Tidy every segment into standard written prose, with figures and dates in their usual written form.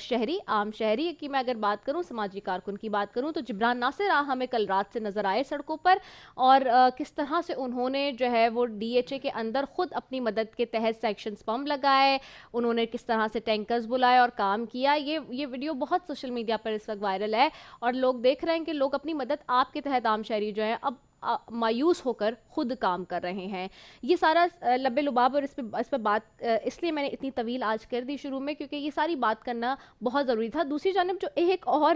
شہری عام شہری کی میں اگر بات کروں, سماجی کارکن کی بات کروں, تو جبران ناصر ہمیں کل رات سے نظر آئے سڑکوں پر, اور کس طرح سے انہوں نے جو ہے وہ ڈی ایچ اے کے اندر خود اپنی مدد کے تحت سیکشنز پمپ لگائے, انہوں نے کس طرح سے ٹینکرز بلائے اور کام کیا. یہ ویڈیو بہت سوشل میڈیا پر اس وقت وائرل ہے, اور لوگ دیکھ رہے ہیں کہ لوگ اپنی مدد آپ کے تحت عام شہری جو ہیں اب مایوس ہو کر خود کام کر رہے ہیں. یہ سارا لب لباب, اور اس پہ بات اس لیے میں نے اتنی طویل آج کر دی شروع میں, کیونکہ یہ ساری بات کرنا بہت ضروری تھا. دوسری جانب جو ایک اور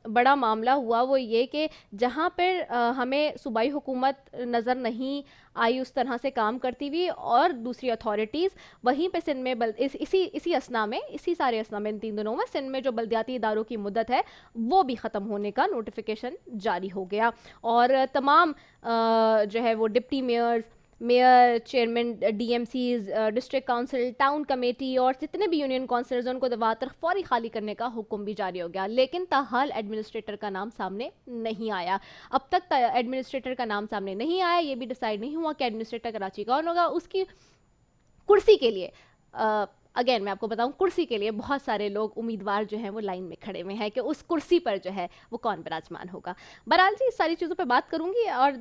بڑا معاملہ ہوا وہ یہ کہ جہاں پر ہمیں صوبائی حکومت نظر نہیں آئی اس طرح سے کام کرتی ہوئی اور دوسری اتھارٹیز, وہیں پہ سندھ میں اسی اسنا میں, اسی سارے اسنا میں ان 3 دنوں میں سندھ میں جو بلدیاتی اداروں کی مدت ہے وہ بھی ختم ہونے کا نوٹیفیکیشن جاری ہو گیا, اور تمام جو ہے وہ deputy mayors, mayor, chairman D M Cs, district council, town committee اور جتنے بھی یونین کونسلرز ان کو دفاتر فوری خالی کرنے کا حکم بھی جاری ہو گیا. لیکن تاحال ایڈمنسٹریٹر کا نام سامنے نہیں آیا. اب تک ایڈمنسٹریٹر کا نام سامنے نہیں آیا, یہ بھی ڈیسائیڈ نہیں ہوا کہ ایڈمنسٹریٹر کراچی کون ہوگا. اس کی کرسی کے لیے اگین میں آپ کو بتاؤں, کرسی کے لیے بہت سارے لوگ امیدوار جو ہیں وہ لائن میں کھڑے ہوئے ہیں کہ اس کرسی پر جو ہے وہ کون براجمان ہوگا. بہرحال جی اس ساری چیزوں پہ بات کروں گی, اور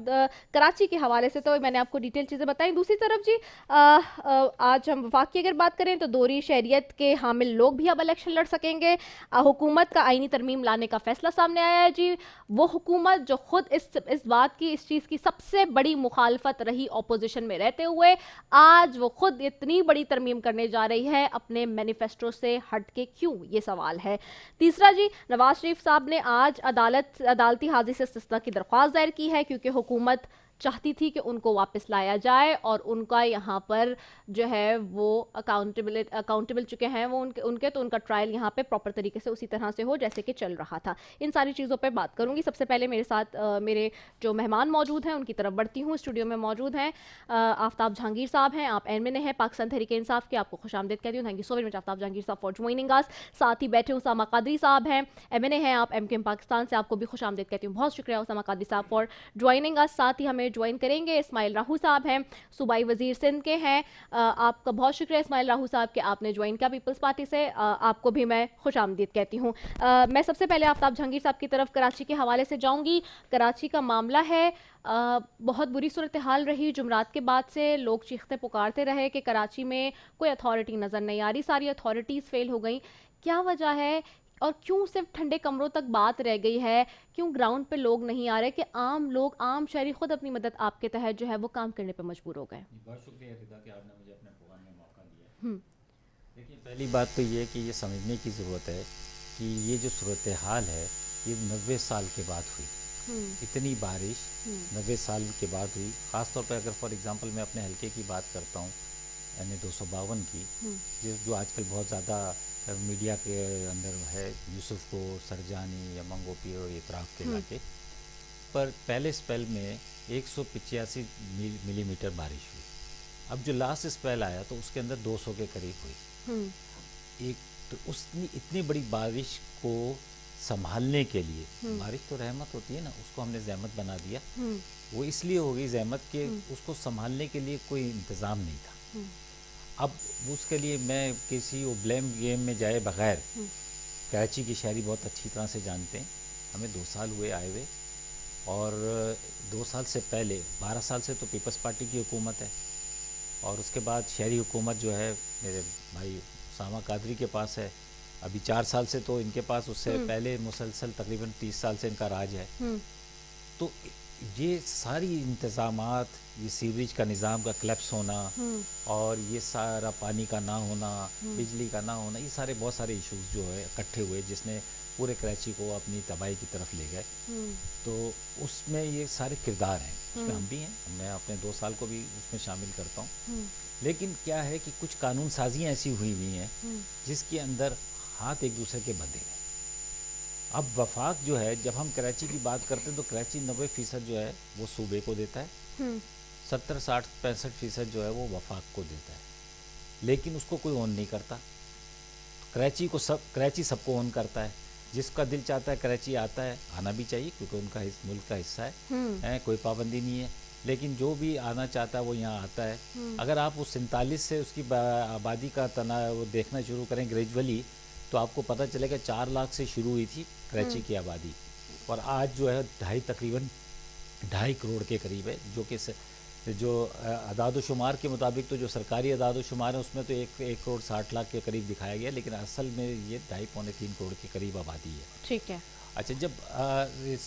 کراچی کے حوالے سے تو میں نے آپ کو ڈیٹیل چیزیں بتائیں. دوسری طرف جی آج ہم وفاق کی اگر بات کریں تو دوہری شہریت کے حامل لوگ بھی اب الیکشن لڑ سکیں گے. حکومت کا آئینی ترمیم لانے کا فیصلہ سامنے آیا ہے جی. وہ حکومت جو خود اس بات کی, اس چیز کی سب سے بڑی مخالفت رہی اپوزیشن میں رہتے ہوئے, آج وہ خود اتنی بڑی ترمیم کرنے جا رہی ہے اپنے مینیفیسٹو سے ہٹ کے. کیوں, یہ سوال ہے. تیسرا جی, نواز شریف صاحب نے آج عدالتی حاضری سے استثناء کی درخواست دائر کی ہے, کیونکہ حکومت چاہتی تھی کہ ان کو واپس لایا جائے اور ان کا یہاں پر جو ہے وہ اکاؤنٹیبل چکے ہیں وہ ان کے تو ان کا ٹرائل یہاں پہ پراپر طریقے سے اسی طرح سے ہو جیسے کہ چل رہا تھا. ان ساری چیزوں پہ بات کروں گی. سب سے پہلے میرے ساتھ میرے جو مہمان موجود ہیں ان کی طرف بڑھتی ہوں. اسٹوڈیو میں موجود ہیں آفتاب جہانگیر صاحب ہیں, آپ ایڈمن ہیں پاکستان تحریک انصاف کے, آپ کو خوش آمدید کہتی ہوں. Thank you so very much Aftab Jahangir sahab for joining اس. ساتھ ہی بیٹھے اسامہ قادری صاحب ہیں, ایم این اے ہیں آپ ایم کیو ایم پاکستان سے, آپ کو بھی خوش آمدید کہتی ہوں. بہت شکریہ اسامہ قادری صاحب فار جوائننگ اس. ساتھ ہی ہمیں جوائن کریں گے اسماعیل راہو صاحب ہیں, صوبائی وزیر سندھ کے ہیں. آپ کا بہت شکریہ اسماعیل راہو صاحب کہ آپ نے جوائن کیا پیپلز پارٹی سے, آپ کو بھی میں خوش آمدید کہتی ہوں. میں سب سے پہلے آفتاب جہانگیر صاحب کی طرف کراچی کے حوالے سے جاؤں گی. کراچی کا معاملہ ہے, بہت بری صورتحال رہی. جمعرات کے بعد سے لوگ چیختے پکارتے رہے کہ کراچی میں کوئی اتھارٹی نظر نہیں آ رہی, ساری اتھارٹیز فیل ہو گئیں. کیا وجہ ہے اور کیوں صرف ٹھنڈے کمروں تک بات رہ گئی ہے, کیوں گراؤنڈ پہ لوگ نہیں آ رہے کہ عام لوگ, عام شہری خود اپنی مدد آپ کے تحت جو ہے وہ کام کرنے پہ مجبور ہو گئے. بہت شکریہ رضا کہ آپ نے مجھے اپنے پروگرام میں موقع دیا. دیکھیے پہلی بات تو یہ کہ یہ سمجھنے کی ضرورت ہے کہ یہ جو صورتحال ہے یہ 90 سال کے بعد ہوئی. اتنی بارش 90 سال کے بعد ہوئی. خاص طور پہ اگر فار ایگزامپل میں اپنے حلقے کی بات کرتا ہوں, یعنی 252 کی, جو آج کل بہت زیادہ میڈیا کے اندر ہے, یوسف کو, سرجانی یا منگو پیر اور اطراف کے علاقے پر, پہلے اسپیل میں 185 ملی میٹر بارش ہوئی. اب جو لاسٹ اسپیل آیا تو اس کے اندر 200 کے قریب ہوئی. ایک تو اس نے اتنی بڑی بارش کو سنبھالنے کے لیے, بارش تو رحمت ہوتی ہے نا, اس کو ہم نے زحمت بنا دیا. وہ اس لیے ہو گئی زحمت کہ اس کو سنبھالنے کے لیے کوئی انتظام نہیں تھا. اب اس کے لیے میں کسی بلیم گیم میں جائے بغیر, کراچی کی شہری بہت اچھی طرح سے جانتے ہیں, ہمیں 2 سال ہوئے آئے ہوئے, اور 2 سال سے پہلے 12 سال سے تو پیپلز پارٹی کی حکومت ہے, اور اس کے بعد شہری حکومت جو ہے میرے بھائی اسامہ قادری کے پاس ہے. ابھی 4 سال سے تو ان کے پاس, اس سے پہلے مسلسل تقریباً 30 سال سے ان کا راج ہے. تو یہ ساری انتظامات, یہ سیوریج کا نظام کا کلیپس ہونا, اور یہ سارا پانی کا نہ ہونا, بجلی کا نہ ہونا, یہ سارے بہت سارے ایشوز جو ہے اکٹھے ہوئے جس نے پورے کراچی کو اپنی تباہی کی طرف لے گئے. تو اس میں یہ سارے کردار ہیں, اس میں ہم بھی ہیں, میں اپنے 2 سال کو بھی اس میں شامل کرتا ہوں. لیکن کیا ہے کہ کچھ قانون سازیاں ایسی ہوئی ہیں جس کے اندر ہاتھ ایک دوسرے کے بندھے ہیں. اب وفاق جو ہے, جب ہم کراچی کی بات کرتے ہیں تو کراچی 90% جو ہے وہ صوبے کو دیتا ہے, 70, 60, 65% جو ہے وہ وفاق کو دیتا ہے, لیکن اس کو کوئی اون نہیں کرتا. کراچی سب کو اون کرتا ہے. جس کا دل چاہتا ہے کراچی آتا ہے, آنا بھی چاہیے کیونکہ ان کا ملک کا حصہ ہے, کوئی پابندی نہیں ہے. لیکن جو بھی آنا چاہتا ہے وہ یہاں آتا ہے. اگر آپ اس 47 سے اس کی آبادی کا وہ دیکھنا شروع کریں گریجولی, تو آپ کو پتہ چلے گا 4 لاکھ سے شروع ہوئی تھی کراچی کی آبادی، اور آج جو ہے تقریباً 2.5 کروڑ کے قریب ہے، جو کہ جو اعداد و شمار کے مطابق تو جو سرکاری اعداد و شمار ہیں اس میں تو 1 کروڑ 60 لاکھ کے قریب دکھایا گیا، لیکن اصل میں یہ 2.5 پونے 3 کروڑ کے قریب آبادی ہے. ٹھیک ہے. اچھا، جب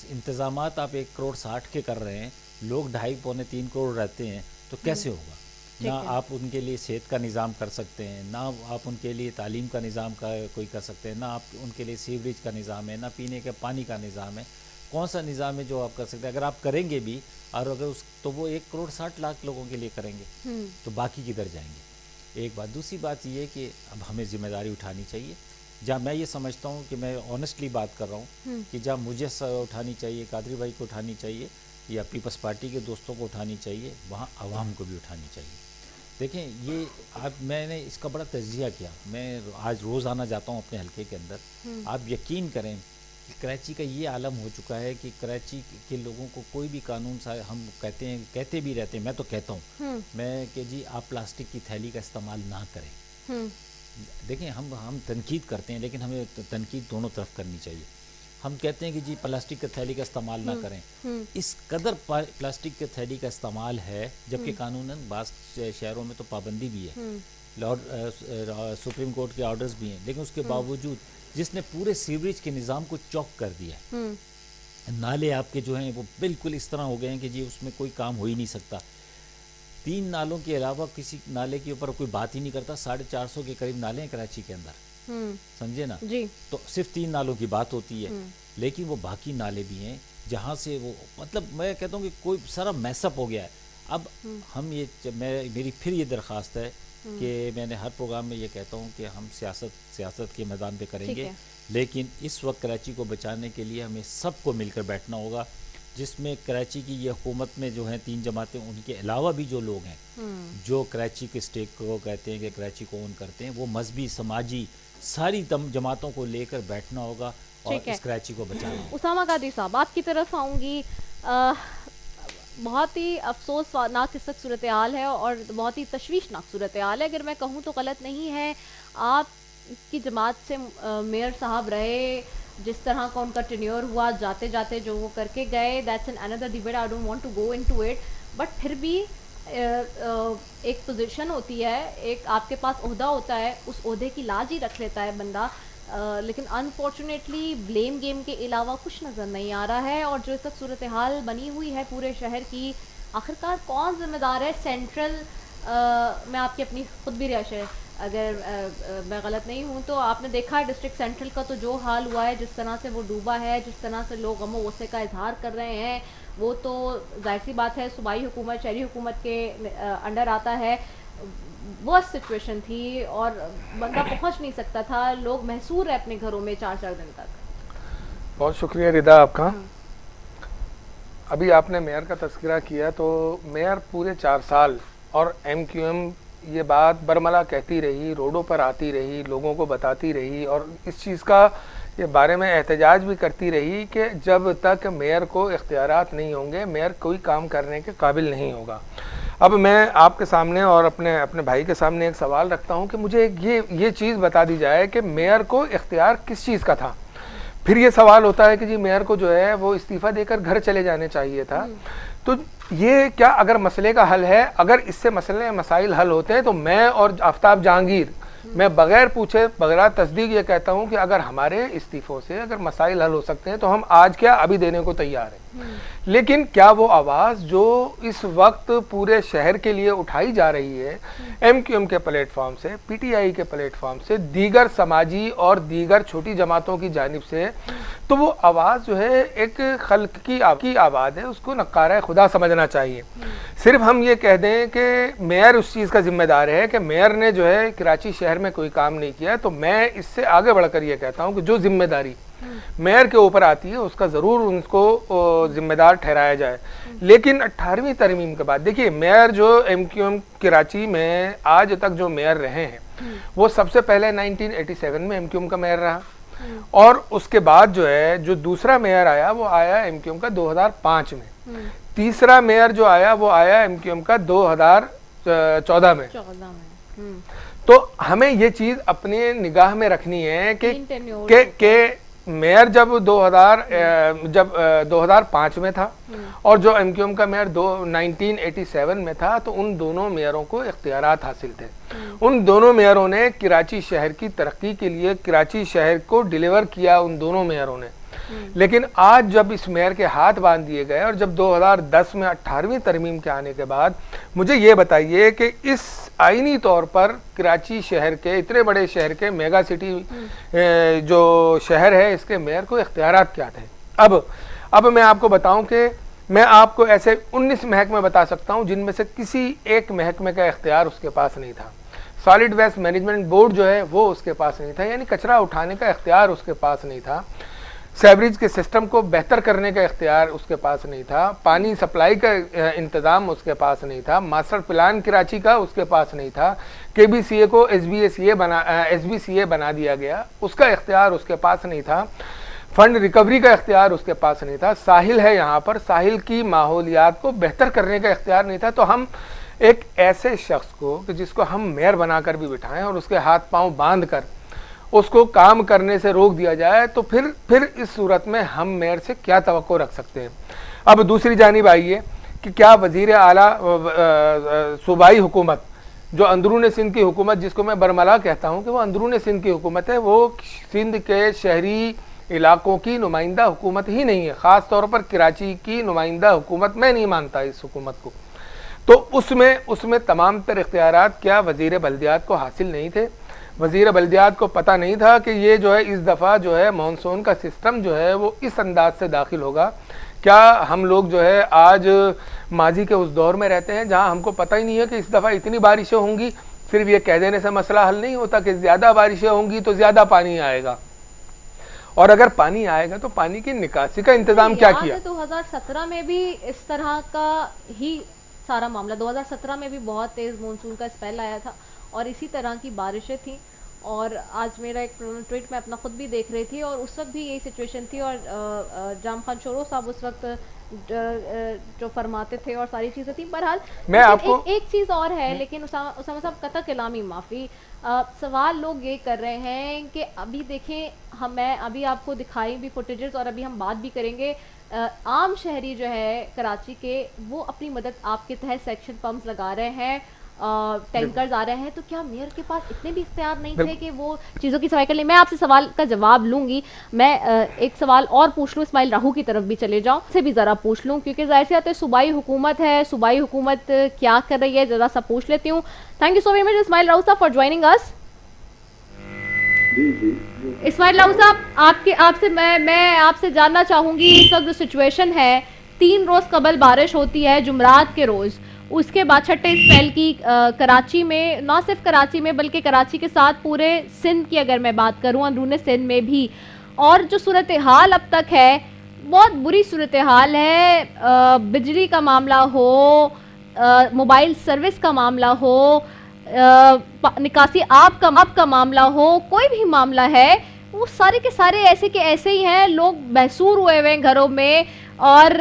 انتظامات آپ 1 کروڑ 60 کے کر رہے ہیں، لوگ 2.5 پونے 3 کروڑ رہتے ہیں، تو کیسے ہوگا؟ نہ آپ ان کے لیے صحت کا نظام کر سکتے ہیں، نہ آپ ان کے لیے تعلیم کا نظام کوئی کر سکتے ہیں، نہ آپ ان کے لیے سیوریج کا نظام ہے، نہ پینے کے پانی کا نظام ہے. کون سا نظام ہے جو آپ کر سکتے ہیں؟ اگر آپ کریں گے بھی، اور اگر تو وہ 1 کروڑ 60 لاکھ لوگوں کے لیے کریں گے تو باقی کدھر جائیں گے؟ ایک بات. دوسری بات یہ ہے کہ اب ہمیں ذمہ داری اٹھانی چاہیے. جہاں میں یہ سمجھتا ہوں کہ میں آنیسٹلی بات کر رہا ہوں کہ جہاں مجھے اٹھانی چاہیے، قادری بھائی کو اٹھانی چاہیے، یا پیپلز پارٹی کے دوستوں کو اٹھانی چاہیے، وہاں عوام کو بھی اٹھانی چاہیے. دیکھیں، یہ میں نے اس کا بڑا تجزیہ کیا. میں آج روز آنا جاتا ہوں اپنے حلقے کے اندر. آپ یقین کریں کہ کراچی کا یہ عالم ہو چکا ہے کہ کراچی کے لوگوں کو کوئی بھی قانون ہم کہتے بھی رہتے ہیں، میں تو کہتا ہوں میں کہ جی آپ پلاسٹک کی تھیلی کا استعمال نہ کریں. دیکھیں، ہم تنقید کرتے ہیں، لیکن ہمیں تنقید دونوں طرف کرنی چاہیے. ہم کہتے ہیں کہ جی پلاسٹک کی تھیلی کا استعمال نہ کریں. اس قدر پلاسٹک کی تھیلی کا استعمال ہے، جبکہ قانوناً بعض شہروں میں تو پابندی بھی ہے، سپریم کورٹ کے آرڈرز بھی ہیں، لیکن اس کے باوجود جس نے پورے سیوریج کے نظام کو چوک کر دیا ہے. نالے آپ کے جو ہیں وہ بالکل اس طرح ہو گئے ہیں کہ جی اس میں کوئی کام ہو ہی نہیں سکتا. 3 نالوں کے علاوہ کسی نالے کے اوپر کوئی بات ہی نہیں کرتا. 450 کے قریب نالے ہیں کراچی کے اندر، سمجھے نا. تو صرف 3 نالوں کی بات ہوتی ہے، لیکن وہ باقی نالے بھی ہیں جہاں سے وہ مطلب میں کہتا ہوں کہ کوئی سارا میس اپ ہو گیا ہے. اب ہم میری پھر یہ درخواست ہے کہ میں نے ہر پروگرام میں یہ کہتا ہوں کہ ہم سیاست کے میدان پہ کریں گے، لیکن اس وقت کراچی کو بچانے کے لیے ہمیں سب کو مل کر بیٹھنا ہوگا، جس میں کراچی کی یہ حکومت میں جو ہیں 3 جماعتیں، ان کے علاوہ بھی جو لوگ ہیں جو کراچی کے اسٹیٹ کو کہتے ہیں کہ کراچی کو اون کرتے ہیں، وہ مذہبی، سماجی ساری جماعتوں کو لے کر بیٹھنا ہوگا اور اس کراچی کو بچانا. اسامہ قادری صاحب، آپ کی طرف آؤں گی. بہت ہی افسوسناک اس وقت صورتحال ہے اور بہت ہی تشویشناک صورتحال ہے. اگر میں کہوں تو غلط نہیں ہے. آپ کی جماعت سے میئر صاحب رہے، جس طرح کا ان کا ٹینیور ہوا، جاتے جاتے جو وہ کر کے گئے، that's another debate, I don't want to go into it. But پھر بھی ایک پوزیشن ہوتی ہے، ایک آپ کے پاس عہدہ ہوتا ہے، اس عہدے کی لاج ہی رکھ لیتا ہے بندہ. لیکن انفارچونیٹلی بلیم گیم کے علاوہ کچھ نظر نہیں آ رہا ہے. اور جو اس وقت صورتحال بنی ہوئی ہے پورے شہر کی، آخرکار کون ذمہ دار ہے؟ سینٹرل، میں آپ کی اپنی خود بھی رہائش ہے، اگر میں غلط نہیں ہوں تو آپ نے دیکھا ہے ڈسٹرکٹ سینٹرل کا تو جو حال ہوا ہے، جس طرح سے وہ ڈوبا ہے، جس طرح سے لوگ غم و غصے کا اظہار کر رہے ہیں، وہ تو ظاہر سی بات ہے صوبائی حکومت، شہری حکومت کے انڈر آتا ہے. ورسٹ سچویشن تھی اور بندہ پہنچ نہیں سکتا تھا. لوگ محصور ہے اپنے گھروں میں 4 دن تک. بہت شکریہ ردا آپ کا. ابھی آپ نے میئر کا تذکرہ کیا تو میئر پورے 4 سال اور ایم کیو ایم یہ بات برملا کہتی رہی، روڈوں پر آتی رہی، لوگوں کو بتاتی رہی اور اس چیز کا یہ بارے میں احتجاج بھی کرتی رہی کہ جب تک میئر کو اختیارات نہیں ہوں گے، میئر کوئی کام کرنے کے قابل نہیں ہوگا. اب میں آپ کے سامنے اور اپنے بھائی کے سامنے ایک سوال رکھتا ہوں کہ مجھے یہ چیز بتا دی جائے کہ میئر کو اختیار کس چیز کا تھا. پھر یہ سوال ہوتا ہے کہ جی میئر کو جو ہے وہ استعفیٰ دے کر گھر چلے جانے چاہیے تھا. تو یہ کیا اگر مسئلے کا حل ہے، اگر اس سے مسائل حل ہوتے ہیں تو میں اور آفتاب جہانگیر، میں بغیر پوچھے بغیر تصدیق یہ کہتا ہوں کہ اگر ہمارے استعفوں سے اگر مسائل حل ہو سکتے ہیں تو ہم آج کیا ابھی دینے کو تیار ہیں. لیکن کیا وہ آواز جو اس وقت پورے شہر کے لیے اٹھائی جا رہی ہے ایم کیو ایم کے پلیٹ فارم سے، پی ٹی آئی کے پلیٹ فارم سے، دیگر سماجی اور دیگر چھوٹی جماعتوں کی جانب سے، تو وہ آواز جو ہے ایک خلق کی آواز ہے، اس کو نقارہ خدا سمجھنا چاہیے. صرف ہم یہ کہہ دیں کہ میئر اس چیز کا ذمہ دار ہے کہ میئر نے جو ہے کراچی شہر میں کوئی کام نہیں کیا، تو میں اس سے آگے بڑھ کر یہ کہتا ہوں کہ جو ذمہ داری میئر کے اوپر آتی ہے اس کا ضرور ان کو ذمہ دار ٹھہرایا جائے. لیکن 18ویں ترمیم کے بعد دیکھیے میئر جو ایم کیو ایم کراچی میں آج تک جو میئر رہے ہیں وہ سب سے پہلے 1987 میں ایم کیو ایم کا میئر رہا، اور اس کے بعد جو ہے جو دوسرا میئر آیا وہ آیا ایم کیو ایم کا 2005 میں، تیسرا میئر جو آیا وہ آیا ایم کیو ایم کا 2014 میں. تو ہمیں یہ چیز اپنی نگاہ میں رکھنی ہے کہ میئر جب 2005 میں تھا اور جو ایم کیو ایم کا میئر 1987 میں تھا تو ان دونوں میئروں کو اختیارات حاصل تھے. ان دونوں میئروں نے کراچی شہر کی ترقی کے لیے کراچی شہر کو ڈیلیور کیا ان دونوں میئروں نے. لیکن آج جب اس میئر کے ہاتھ باندھ دیے گئے اور جب 2010 میں 18ویں ترمیم کے آنے کے بعد مجھے یہ بتائیے کہ اس آئینی طور پر کراچی شہر کے اتنے بڑے شہر کے میگا سٹی جو شہر ہے اس کے میئر کو اختیارات کیا تھے. اب میں آپ کو بتاؤں کہ میں آپ کو ایسے 19 محکمے بتا سکتا ہوں جن میں سے کسی ایک محکمے کا اختیار اس کے پاس نہیں تھا. سالڈ ویسٹ مینجمنٹ بورڈ جو ہے وہ اس کے پاس نہیں تھا, یعنی کچرا اٹھانے کا اختیار اس کے پاس نہیں تھا. سیوریج کے سسٹم کو بہتر کرنے کا اختیار اس کے پاس نہیں تھا. پانی سپلائی کا انتظام اس کے پاس نہیں تھا. ماسٹر پلان کراچی کا اس کے پاس نہیں تھا. کے بی سی اے کو ایس بی سی اے بنا دیا گیا, اس کا اختیار اس کے پاس نہیں تھا. فنڈ ریکوری کا اختیار اس کے پاس نہیں تھا. ساحل ہے یہاں پر, ساحل کی ماحولیات کو بہتر کرنے کا اختیار نہیں تھا. تو ہم ایک ایسے شخص کو کہ جس کو ہم میئر بنا کر بھی بٹھائیں اور اس کے ہاتھ پاؤں باندھ کر اس کو کام کرنے سے روک دیا جائے تو پھر اس صورت میں ہم میئر سے کیا توقع رکھ سکتے ہیں. اب دوسری جانب آئیے کہ کیا وزیر اعلیٰ صوبائی حکومت جو اندرون سندھ کی حکومت, جس کو میں برملا کہتا ہوں کہ وہ اندرون سندھ کی حکومت ہے, وہ سندھ کے شہری علاقوں کی نمائندہ حکومت ہی نہیں ہے. خاص طور پر کراچی کی نمائندہ حکومت میں نہیں مانتا اس حکومت کو. تو اس میں تمام تر اختیارات کیا وزیر بلدیات کو حاصل نہیں تھے؟ وزیر بلدیات کو پتہ نہیں تھا کہ یہ جو ہے اس دفعہ جو ہے مانسون کا سسٹم جو ہے وہ اس انداز سے داخل ہوگا؟ کیا ہم لوگ جو ہے آج ماضی کے اس دور میں رہتے ہیں جہاں ہم کو پتہ ہی نہیں ہے کہ اس دفعہ اتنی بارشیں ہوں گی؟ صرف یہ کہہ دینے سے مسئلہ حل نہیں ہوتا کہ زیادہ بارشیں ہوں گی تو زیادہ پانی آئے گا, اور اگر پانی آئے گا تو پانی کی نکاسی کا انتظام کیا کیا؟ 2017 میں بھی اس طرح کا ہی سارا معاملہ, 2017 میں بھی بہت تیز مونسون کا اسپیل آیا تھا اور اسی طرح کی بارشیں تھیں. اور آج میرا ایک ٹویٹ میں اپنا خود بھی دیکھ رہی تھی اور اس وقت بھی یہی سچویشن تھی, اور جام خان شورو صاحب اس وقت جو فرماتے تھے اور ساری چیزیں تھیں. بہرحال میں آپ کو ایک چیز اور ہے, لیکن اسامہ صاحب قطع کلامی معافی, سوال لوگ یہ کر رہے ہیں کہ ابھی دیکھیں میں ابھی آپ کو دکھائی بھی فوٹیجز اور ابھی ہم بات بھی کریں گے, عام شہری جو ہے کراچی کے وہ اپنی مدد آپ کے تحت سیکشن پمپس لگا رہے ہیں, ٹینکرز آ رہے ہیں. تو کیا میئر کے پاس اتنے بھی اختیار نہیں تھے کہ وہ چیزوں کی صفائی کر لیں؟ میں آپ سے سوال کا جواب لوں گی. میں ایک سوال اور پوچھ لوں, اسماعیل راہو کی طرف بھی چلے جاؤں, سے بھی ذرا پوچھ لوں کیونکہ ظاہر سی بات ہے صوبائی حکومت ہے, صوبائی حکومت کیا کر رہی ہے ذرا سا پوچھ لیتی ہوں. Thank you so very much Ismail Rahu sahab for joining اس. اسماعیل راہو صاحب میں آپ سے جاننا چاہوں گی اس وقت جو سچویشن ہے, 3 روز قبل بارش ہوتی ہے جمعرات کے روز, اس کے بعد چھٹے اسپیل کی کراچی میں, نہ صرف کراچی میں بلکہ کراچی کے ساتھ پورے سندھ کی اگر میں بات کروں اندرون سندھ میں بھی, اور جو صورتحال اب تک ہے بہت بری صورتحال ہے. بجلی کا معاملہ ہو, موبائل سروس کا معاملہ ہو, نکاسی آب کا معاملہ ہو, کوئی بھی معاملہ ہے, وہ سارے کے سارے ایسے کے ایسے ہی ہیں. لوگ محصور ہوئے ہوئے ہیں گھروں میں, اور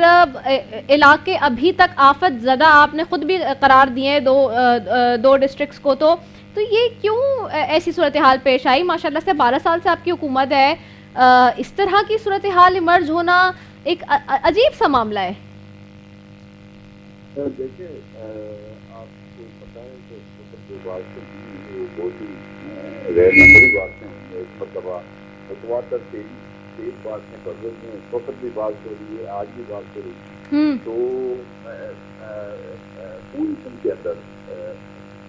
علاقے ابھی تک آفت زدہ آپ نے خود بھی قرار دیے ہیں دو ڈسٹرکٹس کو. تو یہ کیوں ایسی صورتحال پیش آئی؟ ماشاءاللہ سے 12 سال سے آپ کی حکومت ہے, اس طرح کی صورتحال ایمرج ہونا ایک عجیب سا معاملہ ہے. دیکھیں آپ کو پتا ہے کہ جو بات بہت ہی غیر معمولی باتیں ہیں. ایک مرتبہ متواتر تیز باتیں بدل میں اس وقت بھی بات ہو رہی ہے, آج بھی بات ہو رہی ہے. تو پوری سندھ کے اندر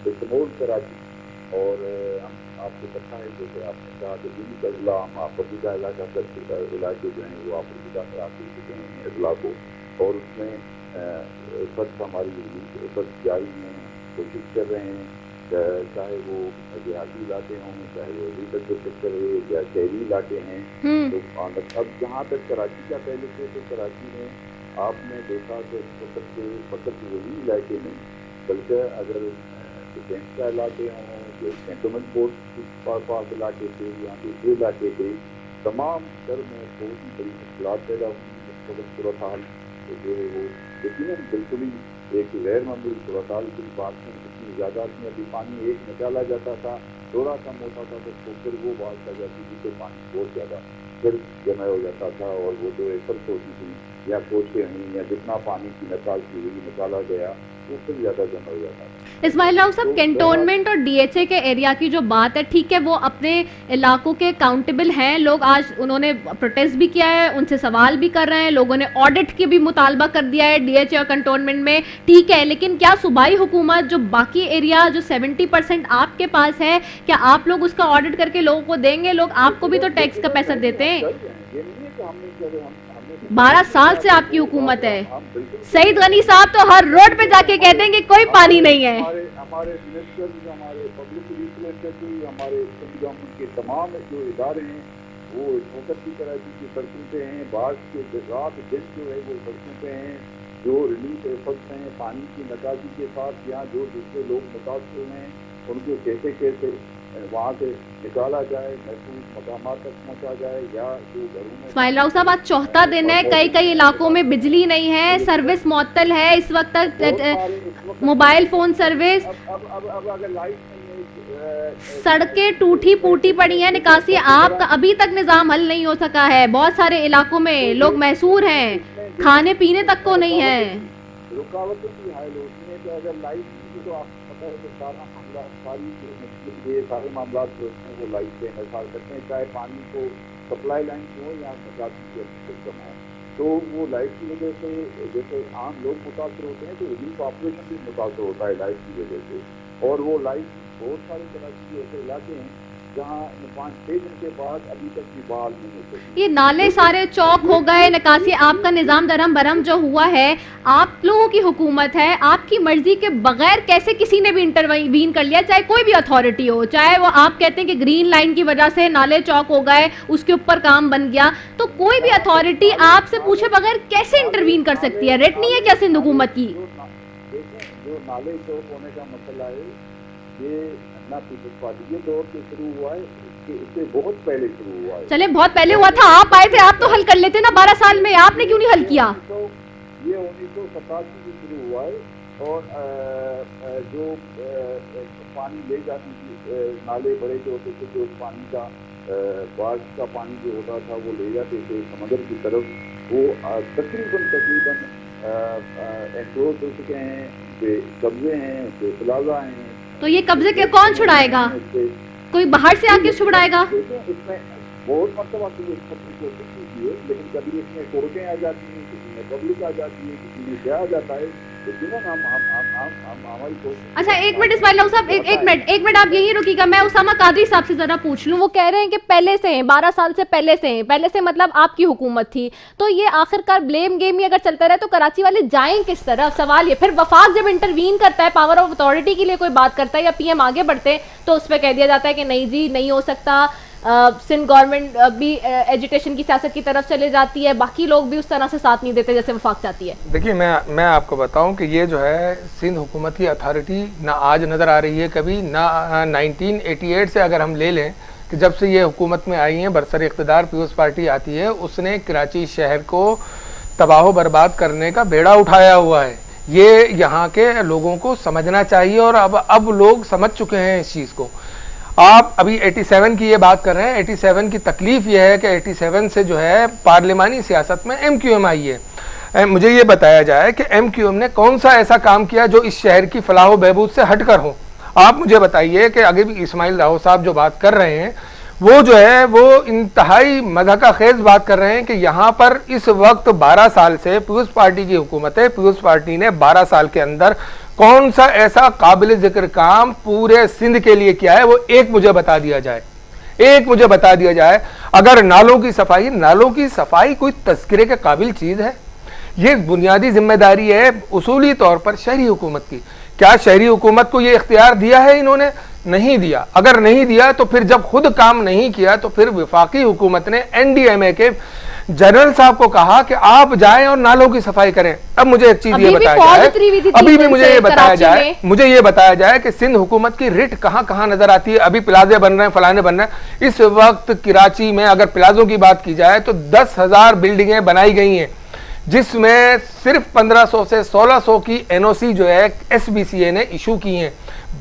بشمول کراچی, اور آپ کو پتہ ہے جیسے آپ نے کہا کہ دلی کا اضلاع ہم آپیدہ علاقہ کرتے علاقے جو ہیں وہ آپیدہ قرار دے چکے ہیں اضلاع کو, اور اس میں اس وقت ہماری اس وقت جاری ہیں, کوشش کر رہے ہیں, چاہے وہ دیہاتی علاقے ہوں, چاہے وہ ریٹر کے سیکٹر ہے یا شہری علاقے ہیں. تو اب جہاں تک کراچی کا پہلے سے, تو کراچی میں آپ نے دیکھا کہ فقط وہی علاقے نہیں بلکہ اگر ڈیفینس کا علاقے ہوں, جو کینٹونمنٹ بورڈ پاس علاقے تھے, یہاں دوسرے علاقے تھے, تمام سر میں بہت ہی بڑی مشکلات پیدا ہوئی. صورتحال جو ہے وہ یقیناً بالکل ہی ایک غیر معمولی صورتحال کی بات ہے. اتنی زیادہ تھی. ابھی پانی ایک نکالا جاتا تھا تھوڑا کم ہوتا تھا تو پھر وہ بات آ جاتی تھی تو پانی بہت زیادہ پھر جمع ہو جاتا تھا, اور وہ جو ایفرٹ ہوتی تھی یا کوششیں ہوئیں یا جتنا پانی کی نکالا گیا وہ پھر زیادہ جمع ہو جاتا تھا. اسماعیل راؤ صاحب, کنٹونمنٹ اور ڈی ایچ اے کے ایریا کی جو بات ہے, ٹھیک ہے وہ اپنے علاقوں کے اکاؤنٹیبل ہیں لوگ, آج انہوں نے پروٹیسٹ بھی کیا ہے, ان سے سوال بھی کر رہے ہیں, لوگوں نے آڈٹ کی بھی مطالبہ کر دیا ہے ڈی ایچ اے اور کنٹونمنٹ میں, ٹھیک ہے, لیکن کیا صوبائی حکومت جو باقی ایریا جو 70% آپ کے پاس ہے, کیا آپ لوگ اس کا آڈٹ کر کے لوگوں کو دیں گے؟ لوگ آپ کو بھی تو ٹیکس کا پیسہ دیتے ہیں. 12 سال سے آپ کی حکومت ہے. سعید غنی صاحب تو ہر روڈ پہ جا کے کہتے ہیں کہ کوئی پانی نہیں ہے. ہمارے منسٹر, ہمارے پبلک ریلیشن سیکرٹری, ہمارے گورنمنٹ کے تمام جو ادارے ہیں وہ فوکس کی طرح کی سڑکوں پہ ہیں, بعض کے رات دن جو ہے وہ سڑکوں پہ ہیں, جو ریلیف ایفرٹس ہیں پانی کی نکاسی کے ساتھ, یہاں جو دوسرے لوگ متاثر ہیں ان کو کیسے کیسے وہاں سے نکالا جائے, محفوظ مقامات تک پہنچا جائے, یا جو گھروں میں. اسماعیل راؤ صاحب, آج 4تھا دن ہے, کئی علاقوں میں بجلی نہیں ہے, سروس معطل ہے اس وقت تک, موبائل فون سروس, اب اگر لائٹ نہیں ہے, سڑکیں ٹوٹی پوٹی پڑی ہیں, نکاسی آپ کا ابھی تک نظام حل نہیں ہو سکا ہے, بہت سارے علاقوں میں لوگ محصور ہیں, کھانے پینے تک کو نہیں ہے. رکاوٹیں بھی حائل ہوتی ہیں کہ اگر لائٹ کی تو آپ کو پتہ ہے کہ سارا معاملہ, ساری یہ سارے معاملات جو ہیں وہ لائٹ سے انحصار کرتے ہیں, چاہے پانی کو سپلائی لائن ہو یا نکاسی کے سسٹم ہے. تو وہ لائٹ کی وجہ سے جیسے عام لوگ متاثر ہوتے ہیں تو ریلیف آپریشن بھی متاثر ہوتا ہے لائٹ کی وجہ سے, اور وہ لائٹ بہت سارے کراچی کے ایسے علاقے ہیں جہاں 5-6 دن کے بعد ابھی تک بھی بحال نہیں ہو سکتی. یہ نالے سارے چوک ہو گئے, نکاسی آپ کا نظام درہم برہم جو ہوا ہے, آپ لوگوں کی حکومت ہے, آپ کی مرضی کے بغیر کیسے کسی نے بھی انٹروین کر لیا, چاہے کوئی بھی اتھارٹی ہو, چاہے وہ آپ کہتے ہیں کہ گرین لائن کی وجہ سے نالے چوک ہو گئے, اس کے اوپر کام بن گیا, تو کوئی بھی اتھارٹی آپ سے پوچھے بغیر کیسے انٹروین کر سکتی ہے؟ ریٹ نہیں ہے کیا سندھ حکومت کی؟ جو نالے چوک ہونے کا مسئلہ ہے یہ نہ پیپلز پارٹی کے دور سے شروع ہوا ہے, اس سے بہت پہلے شروع ہوا ہے. چلے بہت پہلے ہوا تھا, آپ آئے تھے, آپ تو حل کر لیتے نا 12 سال میں, آپ نے کیوں نہیں حل کیا؟ یہ 1987 سے شروع ہوا ہے, اور جو پانی لے جاتی تھی, نالے بڑے جو ہوتے تھے, جو پانی کا بارش کا پانی جو ہوتا تھا وہ لے جاتے تھے سمندر کی طرف, وہ تقریباً انکلوز ہو چکے ہیں, بے قبضے ہیں, بے پلازہ ہیں. تو یہ قبضے کے کون چھڑائے گا؟ کوئی باہر سے آ کے چھڑائے گا؟ اس میں بہت مرتبہ کوشش کی ہے, لیکن کبھی اس میں کورٹیں آ جاتی ہیں, کسی میں پبلک آ جاتی ہے, کسی میں کیا آ جاتا ہے. اچھا ایک منٹ اسماعیل راؤ صاحب, ایک منٹ آپ یہیں رکیے گا, میں اسامہ قادری صاحب سے ذرا پوچھ لوں. وہ کہہ رہے ہیں کہ پہلے سے ہیں, 12 سال سے پہلے سے مطلب آپ کی حکومت تھی, تو یہ آخرکار بلیم گیم ہی اگر چلتا رہے تو کراچی والے جائیں کس طرف؟ سوال یہ. پھر وفاق جب انٹروین کرتا ہے, پاور آف اتھارٹی کے لیے کوئی بات کرتا ہے یا پی ایم آگے بڑھتے ہیں, تو اس پہ کہہ دیا جاتا ہے کہ نہیں جی نہیں ہو سکتا, سندھ گورنمنٹ بھی ایجوکیشن کی سیاست کی طرف چلے جاتی ہے, باقی لوگ بھی اس طرح سے ساتھ نہیں دیتے جیسے وفاق چاہتی ہے. دیکھیے میں آپ کو بتاؤں کہ یہ جو ہے سندھ حکومت کی اتھارٹی نہ آج نظر آ رہی ہے کبھی, نہ 1988 سے اگر ہم لے لیں کہ جب سے یہ حکومت میں آئی ہیں, برسر اقتدار پیپلز پارٹی آتی ہے, اس نے کراچی شہر کو تباہ و برباد کرنے کا بیڑا اٹھایا ہوا ہے. یہ یہاں کے لوگوں کو سمجھنا چاہیے, اور اب لوگ سمجھ چکے ہیں اس چیز کو. آپ ابھی 87 کی یہ بات کر رہے ہیں, 87 کی تکلیف یہ ہے کہ 87 سے جو ہے پارلیمانی سیاست میں ایم کیو ایم آئی ہے. مجھے یہ بتایا جائے کہ ایم کیو ایم نے کون سا ایسا کام کیا جو اس شہر کی فلاح و بہبود سے ہٹ کر ہو. آپ مجھے بتائیے کہ آگے بھی اسماعیل راؤ صاحب جو بات کر رہے ہیں وہ جو ہے وہ انتہائی مضحکہ خیز بات کر رہے ہیں کہ یہاں پر اس وقت 12 سال سے پیپلز پارٹی کی حکومت ہے. پیپلز پارٹی نے 12 سال کے اندر کون سا ایسا قابل ذکر کام پورے سندھ کے لیے کیا ہے, وہ ایک مجھے بتا دیا جائے. اگر نالوں کی صفائی کوئی تذکرے کے قابل چیز ہے؟ یہ بنیادی ذمہ داری ہے اصولی طور پر شہری حکومت کی. کیا شہری حکومت کو یہ اختیار دیا ہے انہوں نے؟ نہیں دیا. اگر نہیں دیا تو پھر جب خود کام نہیں کیا تو پھر وفاقی حکومت نے این ڈی ایم اے کے جنرل صاحب کو کہا کہ آپ جائیں اور نالوں کی صفائی کریں. اب مجھے ایک چیز یہ بتایا جائے کہ سندھ حکومت کی رٹ کہاں نظر آتی ہے. ابھی پلازے بن رہے ہیں, فلانے بن رہے ہیں. اس وقت کراچی میں اگر پلازوں کی بات کی جائے تو 10,000 بلڈنگیں بنائی گئی ہیں, جس میں صرف 1500 سے 1600 کی این او سی جو ہے ایس بی سی اے نے ایشو کی ہیں.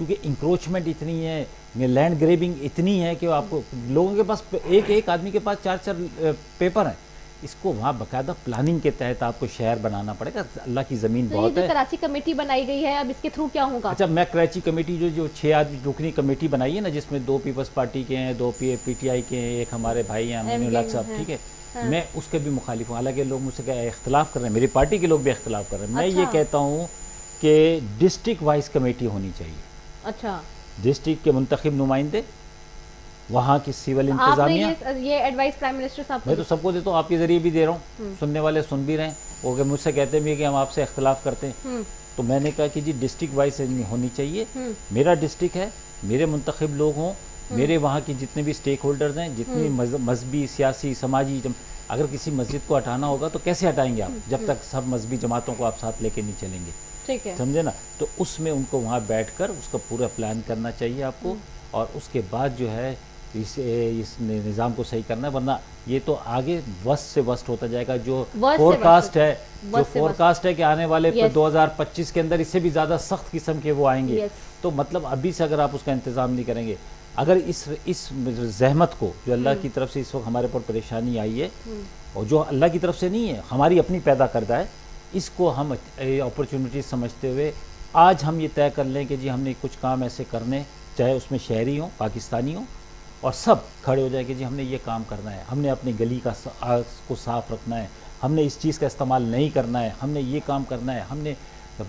کیونکہ انکروچمنٹ اتنی ہے, لینڈ گریبنگ اتنی ہے کہ آپ کو لوگوں کے پاس ایک آدمی کے پاس 4 پیپر ہیں. اس کو وہاں باقاعدہ پلاننگ کے تحت آپ کو شہر بنانا پڑے گا. اللہ کی زمین تو یہ بہت جو ہے. کراچی کمیٹی بنائی گئی ہے اب اس کے تھرو کیا ہوگا؟ اچھا, میں کراچی کمیٹی جو 6 آدمی رکنی کمیٹی بنائی ہے نا, جس میں 2 پیپلز پارٹی کے ہیں, 2 پی ٹی آئی کے ہیں, ایک ہمارے بھائی ہیں امین الحق صاحب, ٹھیک ہے, میں اس کے بھی مخالف ہوں. حالانکہ لوگ مجھ سے اختلاف کر رہے ہیں, میری پارٹی کے لوگ بھی اختلاف کر رہے ہیں. میں یہ کہتا ہوں کہ ڈسٹرکٹ وائز کمیٹی ہونی چاہیے. اچھا, ڈسٹرکٹ کے منتخب نمائندے, وہاں کی سول آپ نے انتظامیہ. یہ ایڈوائس پرائم منسٹر صاحب میں تو سب کو دیتا ہوں, آپ کے ذریعے بھی دے رہا ہوں, سننے والے سن بھی رہے ہیں. وہ کہ مجھ سے کہتے بھی کہ ہم آپ سے اختلاف کرتے ہیں, تو میں نے کہا کہ جی ڈسٹرکٹ وائز ہونی چاہیے. میرا ڈسٹرکٹ ہے, میرے منتخب لوگ ہوں, میرے وہاں کی جتنے بھی اسٹیک ہولڈرز ہیں, جتنی مذہبی, سیاسی, سماجی, اگر کسی مسجد کو ہٹانا ہوگا تو کیسے ہٹائیں گے آپ, جب تک سب مذہبی جماعتوں کو آپ ساتھ لے کے نہیں چلیں گے, ٹھیک ہے, سمجھے نا. تو اس میں ان کو وہاں بیٹھ کر اس کا پورا پلان کرنا چاہیے آپ کو, اور اس کے بعد جو ہے اس نظام کو صحیح کرنا ہے. ورنہ یہ تو آگے وسٹ سے وسٹ ہوتا جائے گا. جو فورکاسٹ ہے کہ آنے والے 2025 کے اندر اس سے بھی زیادہ سخت قسم کے وہ آئیں گے. تو مطلب ابھی سے اگر آپ اس کا انتظام نہیں کریں گے, اگر اس زحمت کو جو اللہ کی طرف سے اس وقت ہمارے پر پریشانی آئی ہے, اور جو اللہ کی طرف سے نہیں ہے, ہماری اپنی پیدا کردہ ہے, اس کو ہم اپرچونٹی سمجھتے ہوئے آج ہم یہ طے کر لیں کہ جی ہم نے کچھ کام ایسے کرنے, چاہے اس میں شہری ہوں, پاکستانی ہوں, اور سب کھڑے ہو جائے کہ جی ہم نے یہ کام کرنا ہے, ہم نے اپنی گلی کو صاف رکھنا ہے, ہم نے اس چیز کا استعمال نہیں کرنا ہے, ہم نے یہ کام کرنا ہے, ہم نے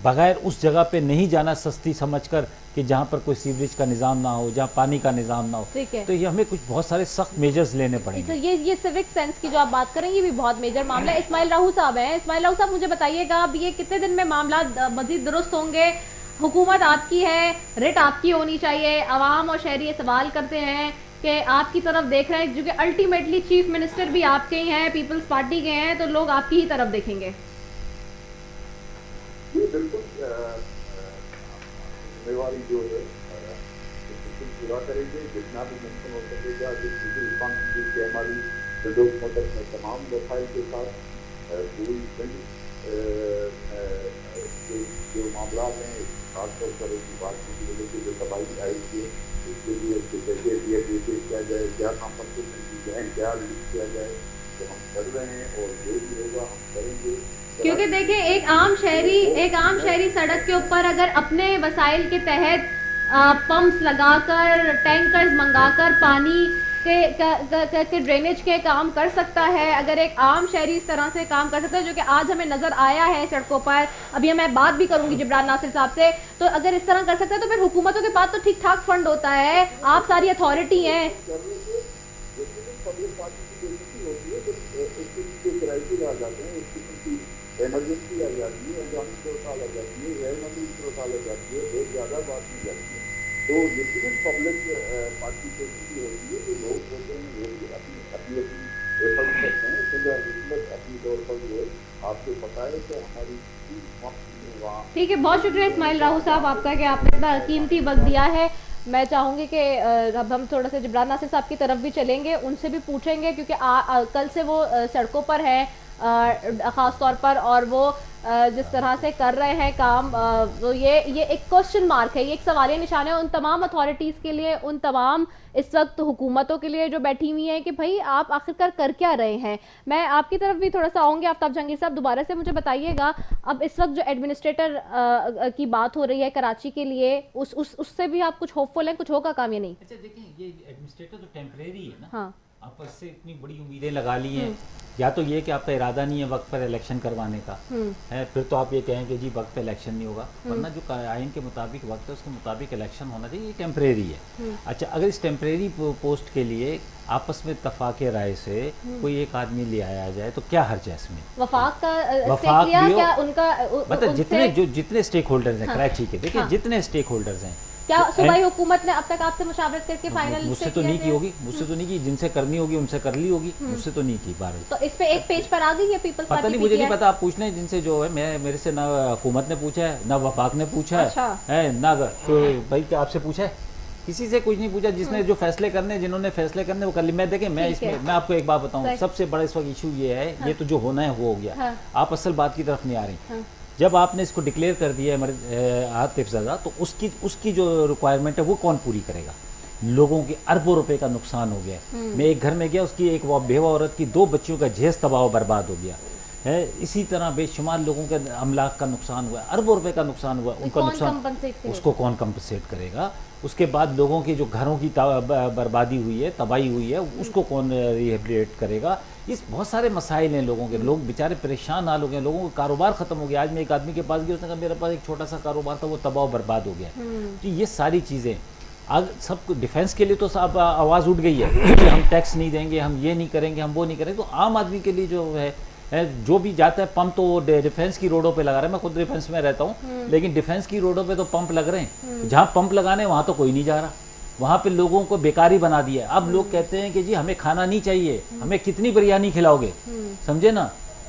بغیر اس جگہ پہ نہیں جانا سستی سمجھ کر کہ جہاں پر کوئی سیوریج کا نظام نہ ہو, جہاں پانی کا نظام نہ ہو. تو یہ ہمیں کچھ بہت سارے سخت میجرز لینے پڑیں گے. یہ سیوک سینس کی جو آپ بات کریں, یہ بھی بہت میجر معاملہ ہے. اسماعیل راہو صاحب ہیں, اسماعیل راہو صاحب مجھے بتائیے گا اب یہ کتنے دن میں معاملات مزید درست ہوں گے؟ حکومت آپ کی ہے, ریٹ آپ کی ہونی چاہیے, عوام اور شہری یہ سوال کرتے ہیں کہ آپ کی طرف دیکھ رہے ہیں, جو کہ الٹیمیٹلی چیف منسٹر بھی آپ کے ہی ہیں, پیپلز پارٹی کے ہیں, تو لوگ آپ کی ہی طرف دیکھیں گے. یہ بالکل ذمہ داری جو ہے بالکل پورا کریں گے, جتنا بھی ممکن ہو سکے گا. کہ ہماری مدد میں تمام وسائل کے ساتھ پوری جو معاملات ہیں, خاص طور پر اس کی بات کی وجہ سے جو تباہی آئی تھی, اس کے لیے کیا جائے, کیا کمپنسیشن کی جائے, کیا ریلیز کیا جائے, تو ہم کر رہے ہیں, اور جو بھی ہوگا ہم کریں گے. کیونکہ دیکھیں ایک عام شہری سڑک کے اوپر اگر اپنے وسائل کے تحت پمپس لگا کر, ٹینکرز منگا کر پانی کے ڈرینیج کے کام کر سکتا ہے, اگر ایک عام شہری اس طرح سے کام کر سکتا ہے, جو کہ آج ہمیں نظر آیا ہے سڑکوں پر. ابھی میں بات بھی کروں گی جبران ناصر صاحب سے, تو اگر اس طرح کر سکتا ہے تو پھر حکومتوں کے پاس تو ٹھیک ٹھاک فنڈ ہوتا ہے, آپ ساری اتھارٹی ہیں. ایمرجنسی آ جاتی ہے, انجانی صورتحال آ جاتی ہے, غیر معمولی صورتحال آ جاتی ہے, بہت زیادہ بات نہیں جاتی ہے. تو یقیناً پبلک پارٹیسپیشن بھی ہوتی ہے, جو لوگ ہوتے ہیں وہ اپنی ایفرٹ کرتے ہیں. فنگر حکومت اپنی طور پر جو ہے آپ کو پتہ ہے کہ ہماری وہاں. ٹھیک ہے, بہت شکریہ اسماعیل راہو صاحب آپ کا کہ آپ نے اتنا قیمتی وقت دیا ہے. میں چاہوں گی کہ اب ہم تھوڑا سا جبران ناصر صاحب کی طرف بھی چلیں گے, ان سے بھی پوچھیں گے, کیونکہ کل سے وہ سڑکوں پر ہیں خاص طور پر, اور وہ جس طرح سے کر رہے ہیں کام, تو یہ ایک کوشچن مارک ہے, یہ ایک سوالیہ نشان ہے ان تمام اتھارٹیز کے لیے, ان تمام اس وقت حکومتوں کے لیے جو بیٹھی ہوئی ہیں کہ بھائی آپ آخر کر کیا رہے ہیں. میں آپ کی طرف بھی تھوڑا سا آؤں گی. آفتاب جہانگیر صاحب دوبارہ سے مجھے بتائیے گا, اب اس وقت جو ایڈمنسٹریٹر کی بات ہو رہی ہے کراچی کے لیے, اس سے بھی آپ کچھ ہوپ فل ہیں, کچھ ہوگا کام یا نہیں؟ اچھا دیکھیں, یہ ایڈمنسٹریٹر تو ٹیمپریری ہے نا. ہاں, آپ اس سے اتنی بڑی امیدیں لگا لی ہیں, یا تو یہ کہ آپ کا ارادہ نہیں ہے وقت پر الیکشن کروانے کا ہے, پھر تو آپ یہ کہیں کہ جی وقت پہ الیکشن نہیں ہوگا, ورنہ جو آئین کے مطابق وقت ہے اس کے مطابق الیکشن ہونا چاہیے. یہ ٹیمپریری ہے. اچھا, اگر اس ٹیمپریری پوسٹ کے لیے آپس میں اتفاق رائے سے کوئی ایک آدمی لے آیا جائے تو کیا حرج ہے اس میں؟ وفاق کا کیا ان کا مطلب جتنے اسٹیک ہولڈرز ہیں کراچی کے, دیکھیں جتنے اسٹیک ہولڈرز ہیں, کیا صوبائی حکومت نے اب تک آپ سے مشاورت کر کے فائنل مجھ سے تو نہیں کی ہوگی, مجھ سے تو نہیں کی, جن سے کرنی ہوگی ان سے کر لی ہوگی, مجھ سے تو نہیں کی. بارہ تو اس پہ ایک پیج پر آ گئی ہے پیپلز پارٹی. پتہ نہیں, مجھے نہیں پتا, آپ پوچھ لیں جن سے جو ہے. میرے سے نہ حکومت نے پوچھا ہے, نہ وفاق نے پوچھا ہے, نہ بھائی کہ آپ سے پوچھا ہے, کسی سے کچھ نہیں پوچھا. جس نے جو فیصلے کرنے, جنہوں نے فیصلے کرنے وہ کر لی. میں دیکھیں, میں اس میں آپ کو ایک بات بتاؤں, سب سے بڑا اس وقت ایشو یہ ہے, یہ تو جو ہونا ہے وہ ہو گیا, آپ اصل بات کی طرف نہیں آ رہی. جب آپ نے اس کو ڈکلیئر کر دیا عاطف زدہ تو اس کی جو ریکوائرمنٹ ہے وہ کون پوری کرے گا؟ لوگوں کے اربوں روپے کا نقصان ہو گیا. میں ایک گھر میں گیا, اس کی ایک بیوہ عورت کی 2 بچیوں کا جہیز تباہ و برباد ہو گیا ہے. اسی طرح بے شمار لوگوں کے املاک کا نقصان ہوا ہے, اربوں روپے کا نقصان ہوا. ان کا نقصان اس کو کون کمپنسیٹ کرے گا؟ اس کے بعد لوگوں کے جو گھروں کی بربادی ہوئی ہے, تباہی ہوئی ہے, اس کو کون ریہیبلیٹ کرے گا؟ اس بہت سارے مسائل ہیں لوگوں کے. لوگ بیچارے پریشان حال ہو گئے, لوگوں کا کاروبار ختم ہو گیا. آج میں ایک آدمی کے پاس گیا, اس نے کہا میرے پاس ایک چھوٹا سا کاروبار تھا, وہ تباہ و برباد ہو گیا. تو یہ ساری چیزیں سب کو ڈیفینس کے لیے تو سب آواز اٹھ گئی ہے کہ ہم ٹیکس نہیں دیں گے, ہم یہ نہیں کریں گے, ہم وہ نہیں کریں گے. تو عام آدمی کے لیے جو ہے جو بھی جاتا ہے پمپ تو وہ ڈیفینس کی روڈوں پہ لگا رہا ہے. میں خود ڈیفینس میں رہتا ہوں, لیکن ڈیفینس کی روڈوں پہ تو پمپ لگ رہے ہیں. جہاں پمپ لگانے وہاں تو کوئی نہیں جا رہا. وہاں پہ لوگوں کو بیکاری بنا دیا ہے. اب لوگ کہتے ہیں کہ جی ہمیں کھانا نہیں چاہیے, ہمیں کتنی بریانی کھلاؤ گے, سمجھے نا.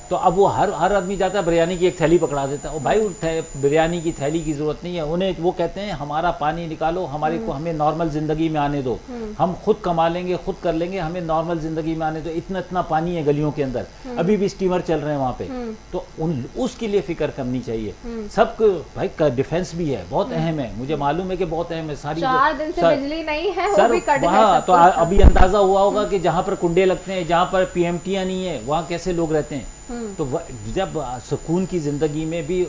تو اب وہ ہر آدمی جاتا ہے بریانی کی ایک تھیلی پکڑا دیتا ہے. بھائی بریانی کی تھیلی کی ضرورت نہیں ہے انہیں. وہ کہتے ہیں ہمارا پانی نکالو, ہمیں نارمل زندگی میں آنے دو, ہم خود کما لیں گے, خود کر لیں گے, ہمیں نارمل زندگی میں آنے دو. اتنا پانی ہے گلیوں کے اندر, ابھی بھی اسٹیمر چل رہے ہیں وہاں پہ. تو اس کے لیے فکر کرنی چاہیے سب کو. بھائی ڈیفینس بھی ہے, بہت اہم ہے, مجھے معلوم ہے کہ بہت اہم ہے. ساری 4 دن سے بجلی نہیں ہے, وہ بھی کٹ ہے. تو ابھی اندازہ ہوا ہوگا کہ جہاں پر کنڈے لگتے ہیں, جہاں پر پی ایم ٹیاں نہیں ہے, وہاں کیسے لوگ رہتے ہیں. تو جب سکون کی زندگی میں بھی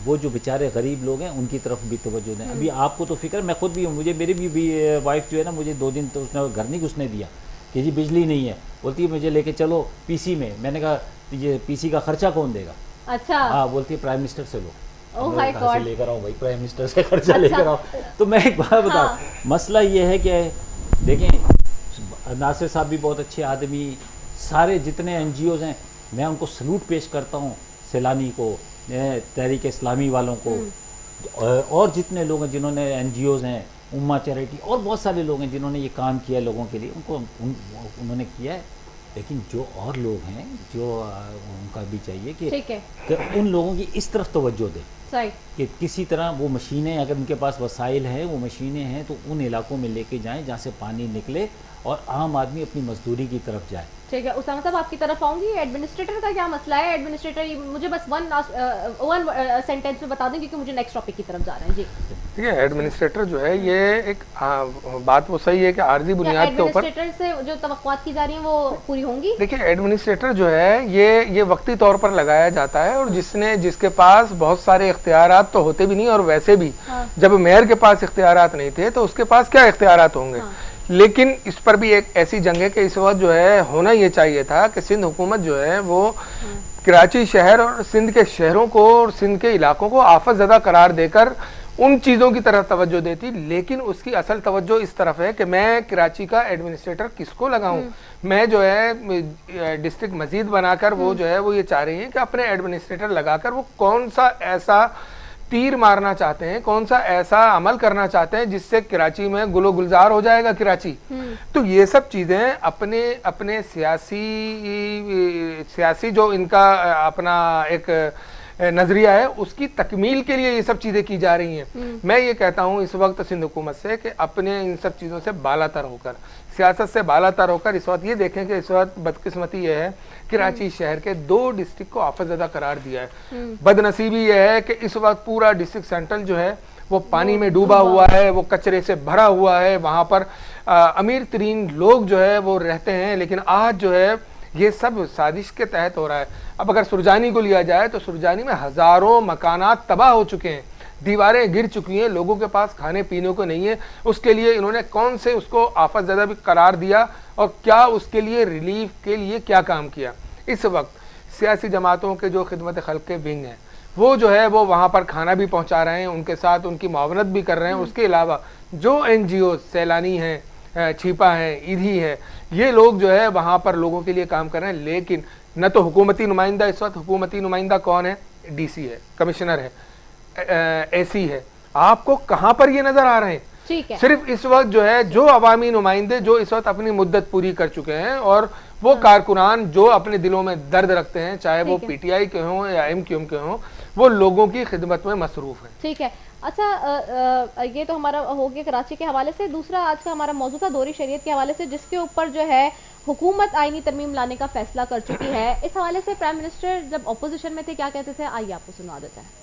وہ جو بیچارے غریب لوگ ہیں ان کی طرف بھی توجہ دیں. ابھی آپ کو تو فکر, میں خود بھی ہوں, میری بھی وائف جو ہے نا, مجھے 2 دن تو اس نے گھر نہیں گھسنے دیا کہ جی بجلی نہیں ہے. بولتی ہے مجھے لے کے چلو پی سی میں. میں نے کہا یہ پی سی کا خرچہ کون دے گا؟ اچھا. ہاں, بولتی ہے پرائم منسٹر سے لو. کہاں سے لے کر آؤں بھائی, پرائم منسٹر سے خرچہ لے کر آؤں. تو میں ایک بات بتاؤں, مسئلہ یہ ہے کہ دیکھیں ناصر صاحب بھی بہت اچھے آدمی, سارے جتنے این جی اوز ہیں میں ان کو سلوٹ پیش کرتا ہوں. سیلانی کو, تحریک اسلامی والوں کو, اور جتنے لوگ ہیں جنہوں نے این جی اوز ہیں, امہ چیریٹی, اور بہت سارے لوگ ہیں جنہوں نے یہ کام کیا ہے لوگوں کے لیے, انہوں نے کیا ہے. لیکن جو اور لوگ ہیں جو ان کا بھی چاہیے کہ ان لوگوں کی اس طرف توجہ دیں کہ کسی طرح وہ مشینیں, اگر ان کے پاس وسائل ہیں, وہ مشینیں ہیں, تو ان علاقوں میں لے کے جائیں جہاں سے پانی نکلے اور عام آدمی اپنی مزدوری کی طرف جائے. ٹھیک ہے اسامہ صاحب, آپ کی طرف آؤں گی. ایڈمنسٹریٹر کا کیا مسئلہ ہے؟ ایڈمنسٹریٹر مجھے بس 1 سینٹینس میں بتا دیں کیونکہ مجھے نیکسٹ ٹاپک کی طرف جا رہے ہیں. جی ٹھیک ہے, ایڈمنسٹریٹر جو ہے یہ ایک بات وہ صحیح ہے کہ عارضی بنیاد کے اوپر ایڈمنسٹریٹر سے جو توقعات کی جا رہی ہیں وہ پوری ہوں گی. دیکھیں ایڈمنسٹریٹر جو ہے یہ وقتی طور پر لگایا جاتا ہے, اور جس کے پاس بہت سارے اختیارات تو ہوتے بھی نہیں, اور ویسے بھی جب میئر کے پاس اختیارات نہیں تھے تو اس کے پاس کیا اختیارات ہوں گے. لیکن اس پر بھی ایک ایسی جنگ ہے کہ اس وقت جو ہے ہونا یہ چاہیے تھا کہ سندھ حکومت جو ہے وہ کراچی شہر اور سندھ کے شہروں کو اور سندھ کے علاقوں کو آفت زدہ قرار دے کر ان چیزوں کی طرف توجہ دیتی. لیکن اس کی اصل توجہ اس طرف ہے کہ میں کراچی کا ایڈمنسٹریٹر کس کو لگاؤں. میں جو ہے ڈسٹرکٹ مزید بنا کر وہ جو ہے وہ یہ چاہ رہی ہیں کہ اپنے ایڈمنسٹریٹر لگا کر وہ کون سا ایسا تیر مارنا چاہتے ہیں, کون سا ایسا عمل کرنا چاہتے ہیں جس سے کراچی میں گل و گلزار ہو جائے گا کراچی. تو یہ سب چیزیں اپنے سیاسی جو ان کا اپنا ایک نظریہ ہے اس کی تکمیل کے لیے یہ سب چیزیں کی جا رہی ہیں. میں یہ کہتا ہوں اس وقت سندھ حکومت سے کہ اپنے ان سب چیزوں سے بالا تر ہو کر, سیاست سے بالا تر ہو کر اس وقت یہ دیکھیں کہ اس وقت بدقسمتی یہ ہے کراچی شہر کے 2 ڈسٹرکٹ کو آفت زدہ قرار دیا ہے. بدنصیبی یہ ہے کہ اس وقت پورا ڈسٹرکٹ سینٹرل جو ہے وہ پانی میں ڈوبا ہوا ہے, وہ کچرے سے بھرا ہوا ہے. وہاں پر امیر ترین لوگ جو ہے وہ رہتے ہیں, لیکن آج جو ہے یہ سب سازش کے تحت ہو رہا ہے. اب اگر سرجانی کو لیا جائے تو سرجانی میں ہزاروں مکانات تباہ ہو چکے ہیں, دیواریں گر چکی ہیں, لوگوں کے پاس کھانے پینے کو نہیں ہے. اس کے لیے انہوں نے کون سے اس کو آفت زدہ بھی قرار دیا اور کیا اس کے لیے ریلیف کے لیے کیا کام کیا. اس وقت سیاسی جماعتوں کے جو خدمت خلق کے ونگ ہیں وہ جو ہے وہ وہاں پر کھانا بھی پہنچا رہے ہیں, ان کے ساتھ ان کی معاونت بھی کر رہے ہیں. اس کے علاوہ جو این جی او سیلانی ہیں, چھیپا ہیں, ایدھی ہے, یہ لوگ جو ہے وہاں پر لوگوں کے لیے کام کر رہے ہیں. لیکن نہ تو حکومتی نمائندہ, اس وقت حکومتی نمائندہ کون ہے؟ ڈی سی ہے, کمشنر ہے, اے سی ہے. آپ کو کہاں پر یہ نظر آ رہے ہیں؟ صرف اس وقت جو ہے جو عوامی نمائندے جو اس وقت اپنی مدت پوری کر چکے ہیں اور وہ کارکنان جو اپنے دلوں میں درد رکھتے ہیں, چاہے وہ پی ٹی آئی کے ہوں یا ایم کیو ایم کے ہوں, وہ لوگوں کی خدمت میں مصروف ہیں. ٹھیک ہے. اچھا یہ تو ہمارا ہو گیا کراچی کے حوالے سے. دوسرا آج کا ہمارا موضوع تھا دوہری شریعت کے حوالے سے, جس کے اوپر جو ہے حکومت آئینی ترمیم لانے کا فیصلہ کر چکی ہے. اس حوالے سے پرائم منسٹر جب اپوزیشن میں تھے کیا کہتے تھے, آئیے آپ کو سنا دیتے ہیں.